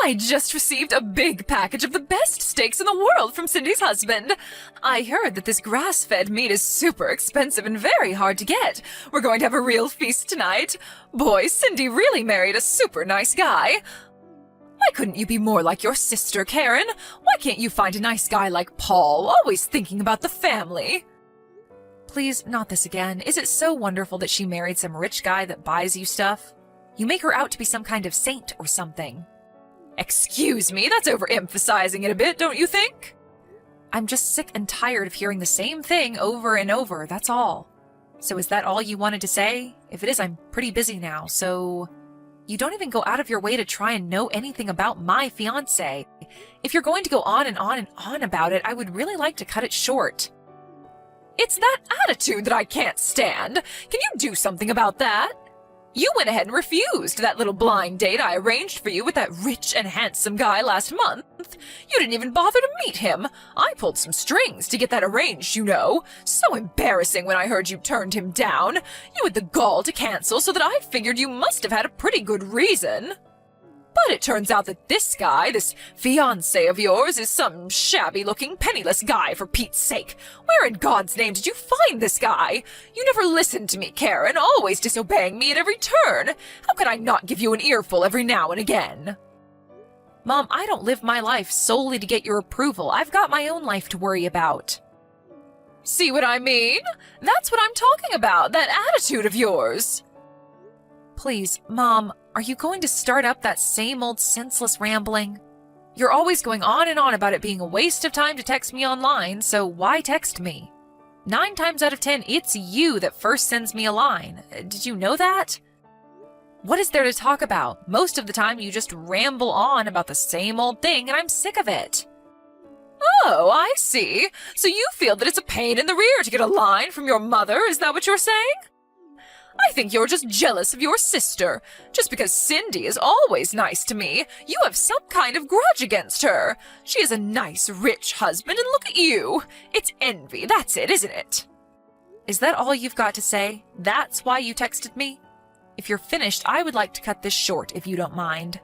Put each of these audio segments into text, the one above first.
I just received a big package of the best steaks in the world from Cindy's husband. I heard that this grass-fed meat is super expensive and very hard to get. We're going to have a real feast tonight. Boy, Cindy really married a super nice guy. Why couldn't you be more like your sister, Karen? Why can't you find a nice guy like Paul, always thinking about the family? Please, not this again. Is it so wonderful that she married some rich guy that buys you stuff? You make her out to be some kind of saint or something. Excuse me, that's overemphasizing it a bit, don't you think? I'm just sick and tired of hearing the same thing over and over, that's all. So is that all you wanted to say? If it is, I'm pretty busy now, so... You don't even go out of your way to try and know anything about my fiancé. If you're going to go on and on and on about it, I would really like to cut it short. It's that attitude that I can't stand. Can you do something about that? You went ahead and refused that little blind date I arranged for you with that rich and handsome guy last month. You didn't even bother to meet him. I pulled some strings to get that arranged, you know. So embarrassing when I heard you turned him down. You had the gall to cancel, so that I figured you must have had a pretty good reason. But it turns out that this guy, this fiancé of yours, is some shabby-looking, penniless guy, for Pete's sake. Where in God's name did you find this guy? You never listened to me, Karen, always disobeying me at every turn. How could I not give you an earful every now and again? Mom, I don't live my life solely to get your approval. I've got my own life to worry about. See what I mean? That's what I'm talking about, that attitude of yours. Please, Mom, are you going to start up that same old senseless rambling? You're always going on and on about it being a waste of time to text me online, so why text me? 9 times out of 10, it's you that first sends me a line. Did you know that? What is there to talk about? Most of the time you just ramble on about the same old thing, and I'm sick of it. Oh, I see. So you feel that it's a pain in the rear to get a line from your mother, is that what you're saying? I think you're just jealous of your sister. Just because Cindy is always nice to me, you have some kind of grudge against her. She has a nice, rich husband, and look at you. It's envy, that's it, isn't it? Is that all you've got to say? That's why you texted me? If you're finished, I would like to cut this short, if you don't mind.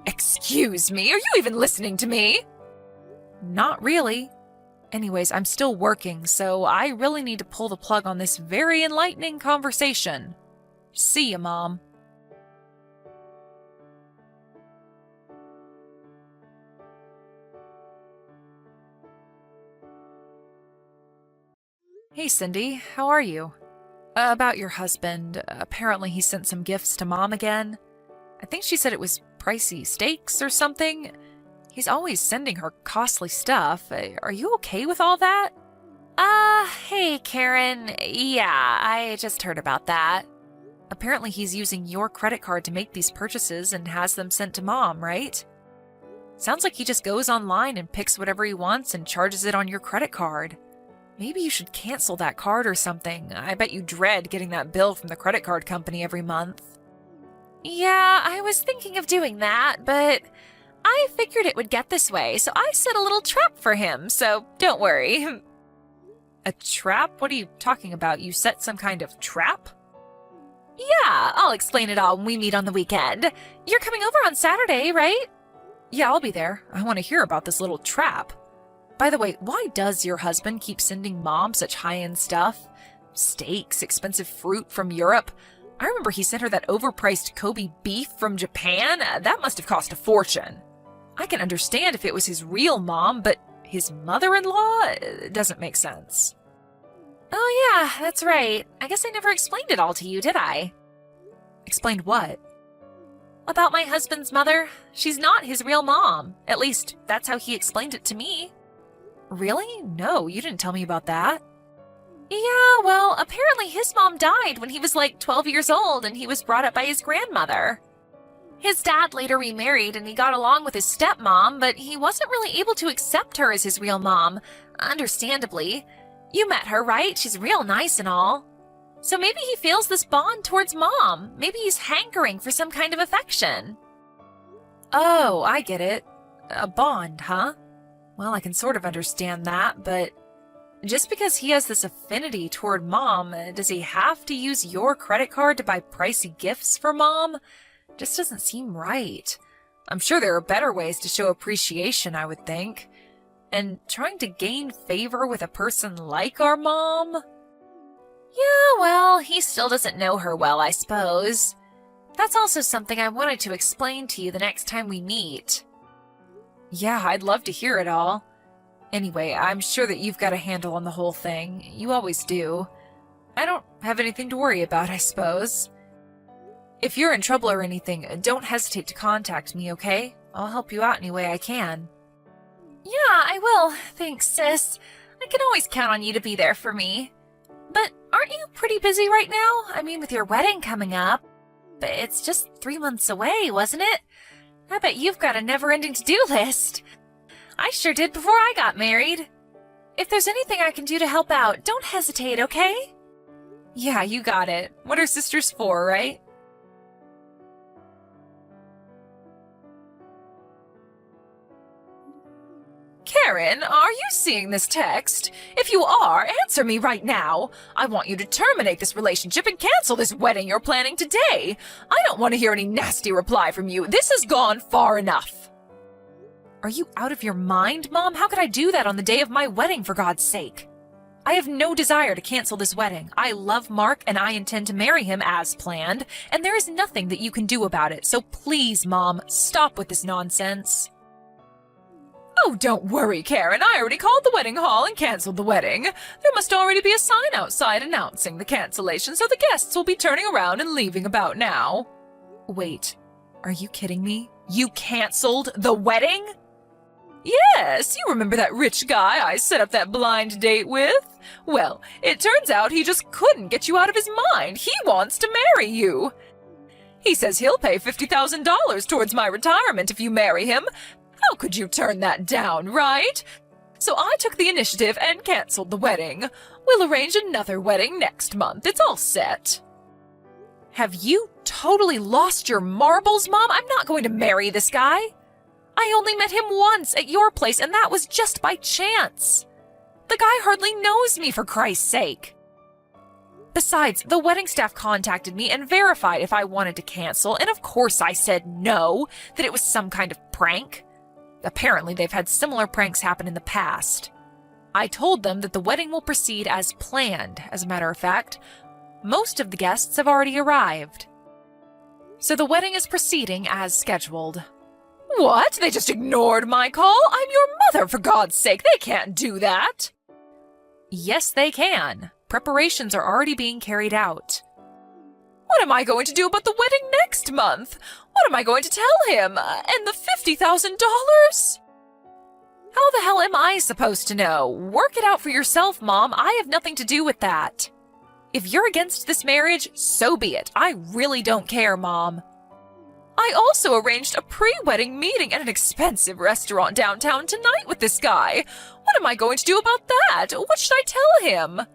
Excuse me, are you even listening to me? Not really. Anyways, I'm still working, so I really need to pull the plug on this very enlightening conversation. See ya, Mom. Hey, Cindy, how are you? About your husband. Apparently he sent some gifts to Mom again. I think she said it was pricey steaks or something. He's always sending her costly stuff. Are you okay with all that? Hey, Karen. Yeah, I just heard about that. Apparently he's using your credit card to make these purchases and has them sent to Mom, right? Sounds like he just goes online and picks whatever he wants and charges it on your credit card. Maybe you should cancel that card or something. I bet you dread getting that bill from the credit card company every month. Yeah, I was thinking of doing that, but I figured it would get this way, so I set a little trap for him, so don't worry. A trap? What are you talking about? You set some kind of trap? Yeah, I'll explain it all when we meet on the weekend. You're coming over on Saturday, right? Yeah, I'll be there. I want to hear about this little trap. By the way, why does your husband keep sending Mom such high-end stuff? Steaks, expensive fruit from Europe. I remember he sent her that overpriced Kobe beef from Japan. That must have cost a fortune. I can understand if it was his real mom, but his mother-in-law doesn't make sense. Oh yeah, that's right. I guess I never explained it all to you, did I? Explained what? About my husband's mother. She's not his real mom. At least, that's how he explained it to me. Really? No, you didn't tell me about that. Yeah, well, apparently his mom died when he was like 12 years old and he was brought up by his grandmother. His dad later remarried and he got along with his stepmom, but he wasn't really able to accept her as his real mom, understandably. You met her, right? She's real nice and all. So maybe he feels this bond towards Mom. Maybe he's hankering for some kind of affection. Oh, I get it. A bond, huh? Well, I can sort of understand that, but just because he has this affinity toward Mom, does he have to use your credit card to buy pricey gifts for Mom? Just doesn't seem right. I'm sure there are better ways to show appreciation, I would think. And trying to gain favor with a person like our mom? Yeah, well, he still doesn't know her well, I suppose. That's also something I wanted to explain to you the next time we meet. Yeah, I'd love to hear it all. Anyway, I'm sure that you've got a handle on the whole thing. You always do. I don't have anything to worry about, I suppose. If you're in trouble or anything, don't hesitate to contact me, okay? I'll help you out any way I can. Yeah, I will. Thanks, sis. I can always count on you to be there for me. But aren't you pretty busy right now? I mean, with your wedding coming up. But it's just 3 months away, wasn't it? I bet you've got a never-ending to-do list. I sure did before I got married. If there's anything I can do to help out, don't hesitate, okay? Yeah, you got it. What are sisters for, right? Karen, are you seeing this text? If you are, answer me right now. I want you to terminate this relationship and cancel this wedding you're planning today. I don't want to hear any nasty reply from you. This has gone far enough. Are you out of your mind, Mom? How could I do that on the day of my wedding, for God's sake? I have no desire to cancel this wedding. I love Mark and I intend to marry him as planned, and there is nothing that you can do about it. So please, Mom, stop with this nonsense. Oh, don't worry, Karen. I already called the wedding hall and canceled the wedding. There must already be a sign outside announcing the cancellation, so the guests will be turning around and leaving about now. Wait, are you kidding me? You canceled the wedding? Yes, you remember that rich guy I set up that blind date with? Well, it turns out he just couldn't get you out of his mind. He wants to marry you. He says he'll pay $50,000 towards my retirement if you marry him. How could you turn that down, right? So I took the initiative and canceled the wedding. We'll arrange another wedding next month. It's all set. Have you totally lost your marbles, Mom? I'm not going to marry this guy. I only met him once at your place, and that was just by chance. The guy hardly knows me, for Christ's sake. Besides, the wedding staff contacted me and verified if I wanted to cancel, and of course I said no, that it was some kind of prank. Apparently, they've had similar pranks happen in the past. I told them that the wedding will proceed as planned. As a matter of fact, most of the guests have already arrived. So the wedding is proceeding as scheduled. What? They just ignored my call? I'm your mother, for God's sake. They can't do that. Yes, they can. Preparations are already being carried out. What am I going to do about the wedding next month? What am I going to tell him? And the $50,000? How the hell am I supposed to know? Work it out for yourself, Mom. I have nothing to do with that. If you're against this marriage, so be it. I really don't care, Mom. I also arranged a pre-wedding meeting at an expensive restaurant downtown tonight with this guy. What am I going to do about that? What should I tell him?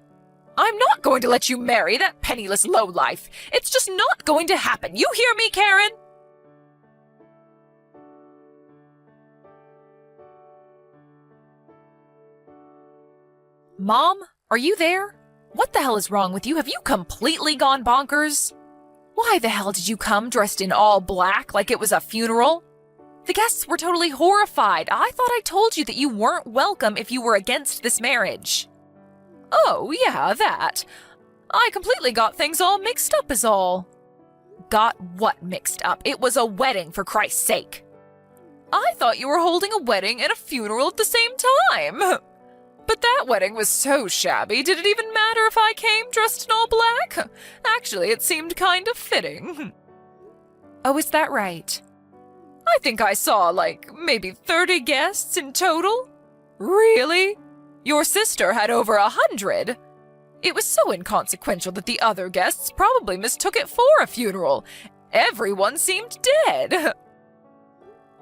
I'm not going to let you marry that penniless lowlife. It's just not going to happen. You hear me, Karen? Mom, are you there? What the hell is wrong with you? Have you completely gone bonkers? Why the hell did you come dressed in all black like it was a funeral? The guests were totally horrified. I thought I told you that you weren't welcome if you were against this marriage. Oh, yeah, that. I completely got things all mixed up is all. Got what mixed up? It was a wedding, for Christ's sake. I thought you were holding a wedding and a funeral at the same time. But that wedding was so shabby, did it even matter if I came dressed in all black? Actually, it seemed kind of fitting. Oh, is that right? I think I saw, maybe 30 guests in total. Really? Your sister had over 100. It was so inconsequential that the other guests probably mistook it for a funeral. Everyone seemed dead.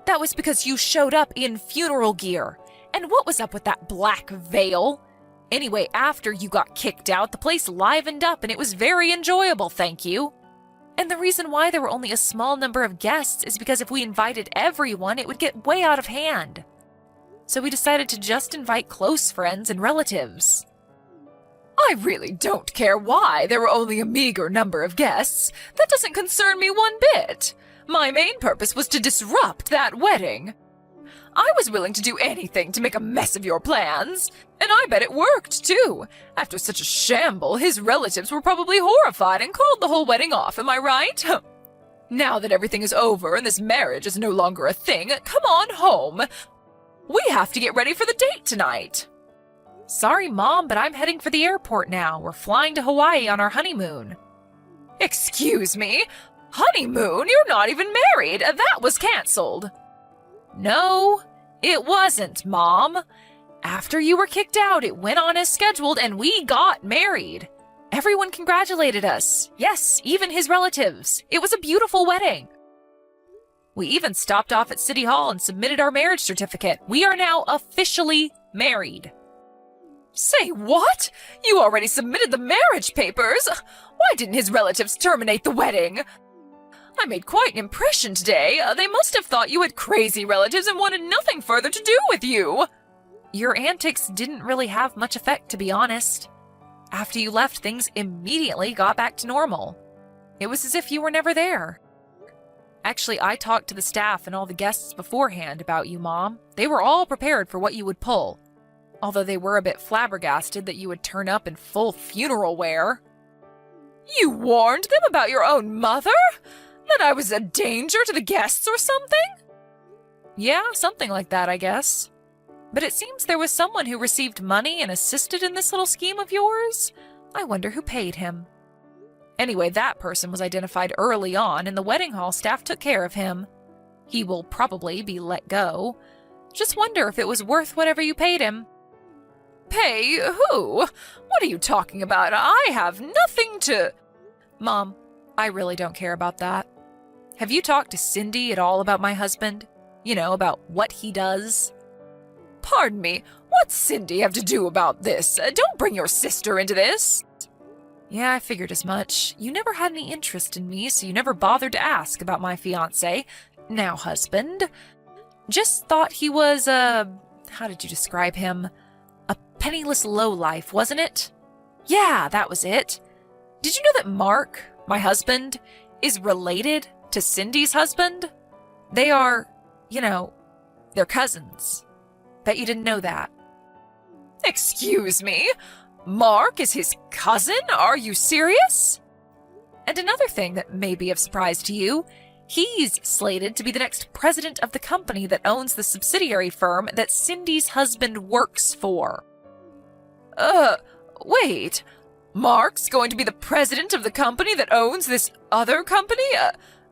That was because you showed up in funeral gear. And what was up with that black veil? Anyway, after you got kicked out, the place livened up and it was very enjoyable, thank you. And the reason why there were only a small number of guests is because if we invited everyone, it would get way out of hand. So we decided to just invite close friends and relatives. I really don't care why there were only a meager number of guests. That doesn't concern me one bit. My main purpose was to disrupt that wedding. I was willing to do anything to make a mess of your plans, and I bet it worked, too. After such a shamble, his relatives were probably horrified and called the whole wedding off, am I right? Now that everything is over and this marriage is no longer a thing, come on home. We have to get ready for the date tonight. Sorry, Mom, but I'm heading for the airport now. We're flying to Hawaii on our honeymoon. Excuse me? Honeymoon? You're not even married. That was canceled. No, it wasn't, Mom. After you were kicked out, it went on as scheduled and we got married. Everyone congratulated us. Yes, even his relatives. It was a beautiful wedding. We even stopped off at City Hall and submitted our marriage certificate. We are now officially married. Say what? You already submitted the marriage papers? Why didn't his relatives terminate the wedding? I made quite an impression today. They must have thought you had crazy relatives and wanted nothing further to do with you. Your antics didn't really have much effect, to be honest. After you left, things immediately got back to normal. It was as if you were never there. Actually, I talked to the staff and all the guests beforehand about you, Mom. They were all prepared for what you would pull, although they were a bit flabbergasted that you would turn up in full funeral wear. You warned them about your own mother? That I was a danger to the guests or something? Yeah, something like that, I guess. But it seems there was someone who received money and assisted in this little scheme of yours. I wonder who paid him. Anyway, that person was identified early on, and the wedding hall staff took care of him. He will probably be let go. Just wonder if it was worth whatever you paid him. Pay who? What are you talking about? I have nothing to... Mom, I really don't care about that. Have you talked to Cindy at all about my husband? You know, about what he does? Pardon me, what's Cindy have to do about this? Don't bring your sister into this. Yeah, I figured as much. You never had any interest in me, so you never bothered to ask about my fiancé, now husband. Just thought he was, how did you describe him? A penniless lowlife, wasn't it? Yeah, that was it. Did you know that Mark, my husband, is related to Cindy's husband? They are, they're cousins. Bet you didn't know that. Excuse me? Mark is his cousin? Are you serious? And another thing that may be of surprise to you, he's slated to be the next president of the company that owns the subsidiary firm that Cindy's husband works for. Wait. Mark's going to be the president of the company that owns this other company?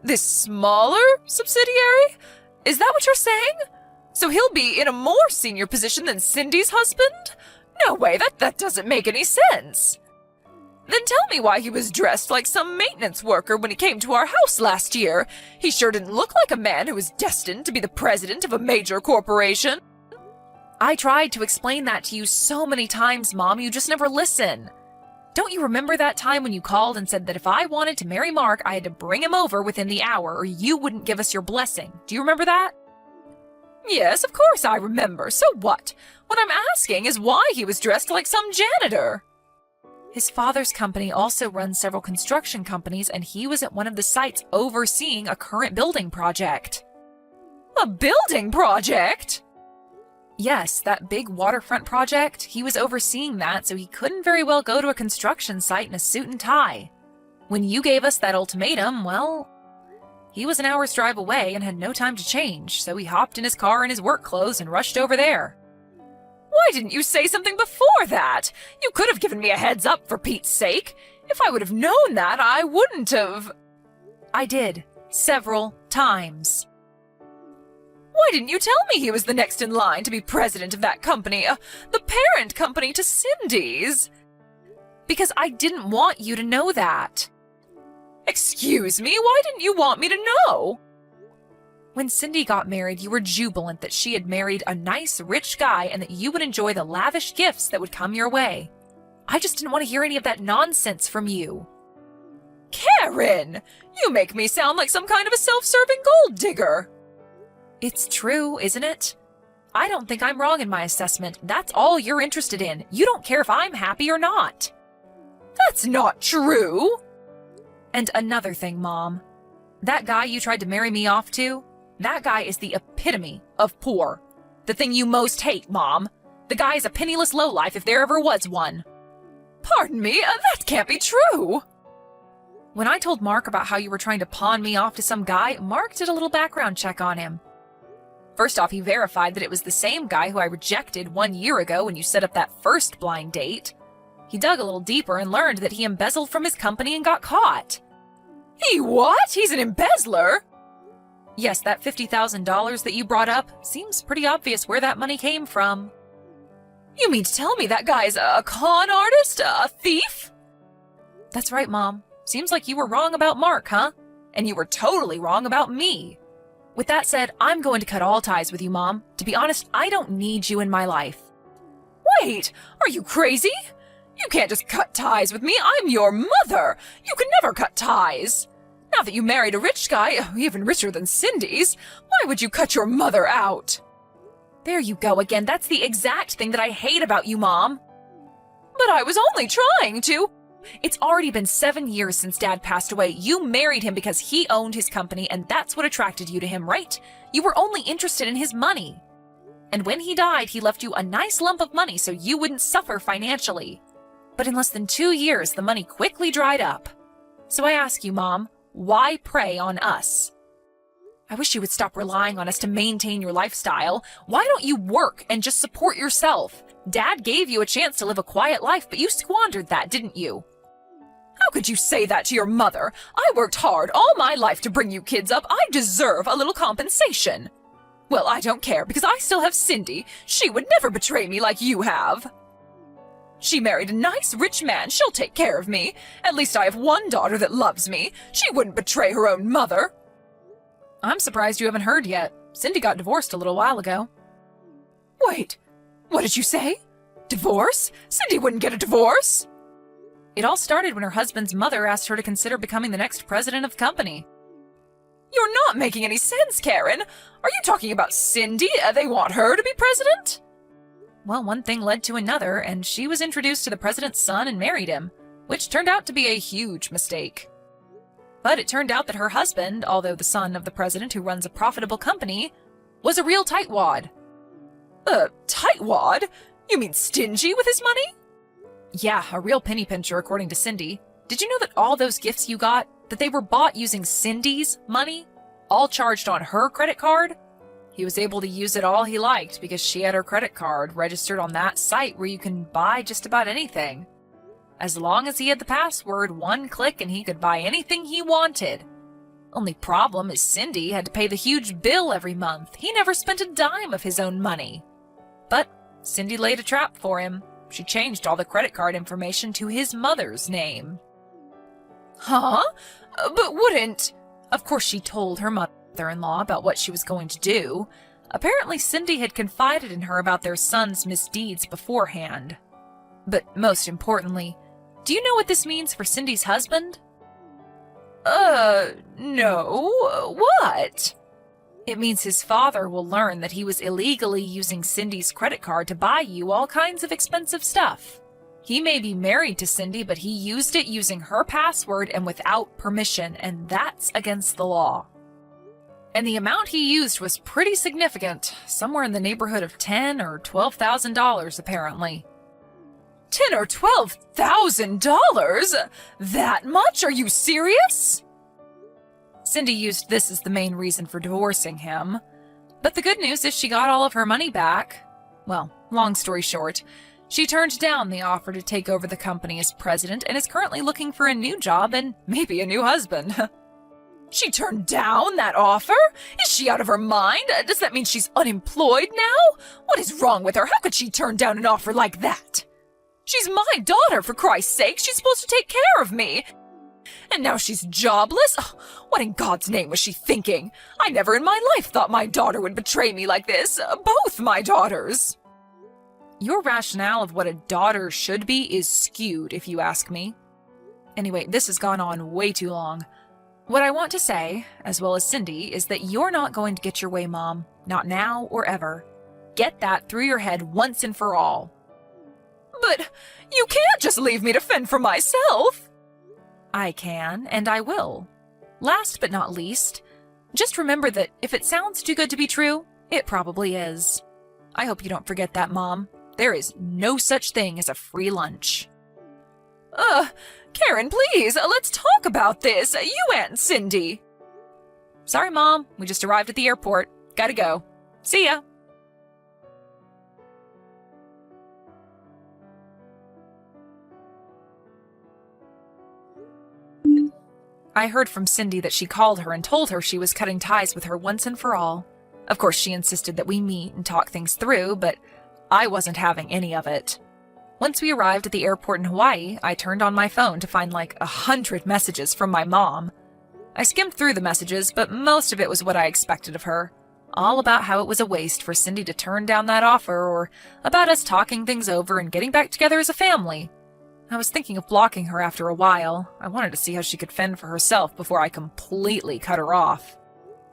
This smaller subsidiary? Is that what you're saying? So he'll be in a more senior position than Cindy's husband? No way, that doesn't make any sense. Then tell me why he was dressed like some maintenance worker when he came to our house last year. He sure didn't look like a man who was destined to be the president of a major corporation. I tried to explain that to you so many times, Mom, you just never listen. Don't you remember that time when you called and said that if I wanted to marry Mark, I had to bring him over within the hour or you wouldn't give us your blessing? Do you remember that? Yes, of course I remember. So what? What I'm asking is why he was dressed like some janitor. His father's company also runs several construction companies, and he was at one of the sites overseeing a current building project. A building project? Yes, that big waterfront project. He was overseeing that, so he couldn't very well go to a construction site in a suit and tie. When you gave us that ultimatum, well, he was an hour's drive away and had no time to change, so he hopped in his car in his work clothes and rushed over there. Why didn't you say something before that? You could have given me a heads up, for Pete's sake. If I would have known that, I wouldn't have... I did. Several times. Why didn't you tell me he was the next in line to be president of that company, the parent company to Cindy's? Because I didn't want you to know that. Excuse me, why didn't you want me to know? When Cindy got married, you were jubilant that she had married a nice, rich guy and that you would enjoy the lavish gifts that would come your way. I just didn't want to hear any of that nonsense from you. Karen! You make me sound like some kind of a self-serving gold digger. It's true, isn't it? I don't think I'm wrong in my assessment. That's all you're interested in. You don't care if I'm happy or not. That's not true. And another thing, Mom. That guy you tried to marry me off to, that guy is the epitome of poor. The thing you most hate, Mom. The guy is a penniless lowlife if there ever was one. Pardon me, that can't be true. When I told Mark about how you were trying to pawn me off to some guy, Mark did a little background check on him. First off, he verified that it was the same guy who I rejected 1 year ago when you set up that first blind date. He dug a little deeper and learned that he embezzled from his company and got caught. He what? He's an embezzler? Yes, that $50,000 that you brought up seems pretty obvious where that money came from. You mean to tell me that guy's a con artist? A thief? That's right, Mom. Seems like you were wrong about Mark, huh? And you were totally wrong about me. With that said, I'm going to cut all ties with you, Mom. To be honest, I don't need you in my life. Wait, are you crazy? You can't just cut ties with me. I'm your mother. You can never cut ties. Now that you married a rich guy, even richer than Cindy's, why would you cut your mother out? There you go again. That's the exact thing that I hate about you, Mom. But I was only trying to. It's already been 7 years since Dad passed away. You married him because he owned his company, and that's what attracted you to him, right? You were only interested in his money. And when he died, he left you a nice lump of money so you wouldn't suffer financially. But in less than 2 years, the money quickly dried up. So I ask you, Mom, why prey on us? I wish you would stop relying on us to maintain your lifestyle. Why don't you work and just support yourself? Dad gave you a chance to live a quiet life, but you squandered that, didn't you? How could you say that to your mother? I worked hard all my life to bring you kids up. I deserve a little compensation. Well, I don't care because I still have Cindy. She would never betray me like you have. She married a nice, rich man. She'll take care of me. At least I have one daughter that loves me. She wouldn't betray her own mother. I'm surprised you haven't heard yet. Cindy got divorced a little while ago. Wait, what did you say? Divorce? Cindy wouldn't get a divorce. It all started when her husband's mother asked her to consider becoming the next president of the company. You're not making any sense, Karen. Are you talking about Cindy? They want her to be president? Well, one thing led to another, and she was introduced to the president's son and married him, which turned out to be a huge mistake. But it turned out that her husband, although the son of the president who runs a profitable company, was a real tightwad. Tightwad? You mean stingy with his money? Yeah, a real penny pincher, according to Cindy. Did you know that all those gifts you got, that they were bought using Cindy's money? All charged on her credit card? He was able to use it all he liked because she had her credit card registered on that site where you can buy just about anything. As long as he had the password, one click and he could buy anything he wanted. Only problem is Cindy had to pay the huge bill every month. He never spent a dime of his own money. But Cindy laid a trap for him. She changed all the credit card information to his mother's name. Huh? But wouldn't... Of course she told her mother-in-law about what she was going to do. Apparently Cindy had confided in her about their son's misdeeds beforehand. But most importantly, do you know what this means for Cindy's husband? No. What? It means his father will learn that he was illegally using Cindy's credit card to buy you all kinds of expensive stuff. He may be married to Cindy, but he used it using her password and without permission, and that's against the law. And the amount he used was pretty significant, somewhere in the neighborhood of $10,000 or $12,000 apparently. $10,000 or $12,000? That much? Are you serious? Cindy used this as the main reason for divorcing him. But the good news is she got all of her money back. Well, long story short, she turned down the offer to take over the company as president and is currently looking for a new job and maybe a new husband. She turned down that offer? Is she out of her mind? Does that mean she's unemployed now? What is wrong with her? How could she turn down an offer like that? She's my daughter, for Christ's sake. She's supposed to take care of me. And now she's jobless? Oh, what in God's name was she thinking? I never in my life thought my daughter would betray me like this. Both my daughters. Your rationale of what a daughter should be is skewed, if you ask me. Anyway, this has gone on way too long. What I want to say, as well as Cindy, is that you're not going to get your way, Mom. Not now or ever. Get that through your head once and for all. But you can't just leave me to fend for myself. I can, and I will. Last but not least, just remember that if it sounds too good to be true, it probably is. I hope you don't forget that, Mom. There is no such thing as a free lunch. Karen, please, let's talk about this. You and Cindy. Sorry, Mom. We just arrived at the airport. Gotta go. See ya. I heard from Cindy that she called her and told her she was cutting ties with her once and for all. Of course, she insisted that we meet and talk things through, but I wasn't having any of it. Once we arrived at the airport in Hawaii, I turned on my phone to find like 100 messages from my mom. I skimmed through the messages, but most of it was what I expected of her. All about how it was a waste for Cindy to turn down that offer, or about us talking things over and getting back together as a family. I was thinking of blocking her after a while. I wanted to see how she could fend for herself before I completely cut her off.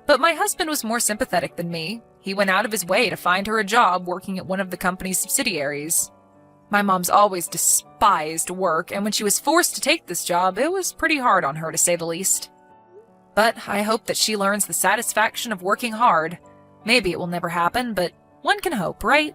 But my husband was more sympathetic than me. He went out of his way to find her a job working at one of the company's subsidiaries. My mom's always despised work, and when she was forced to take this job, it was pretty hard on her, to say the least. But I hope that she learns the satisfaction of working hard. Maybe it will never happen, but one can hope, right?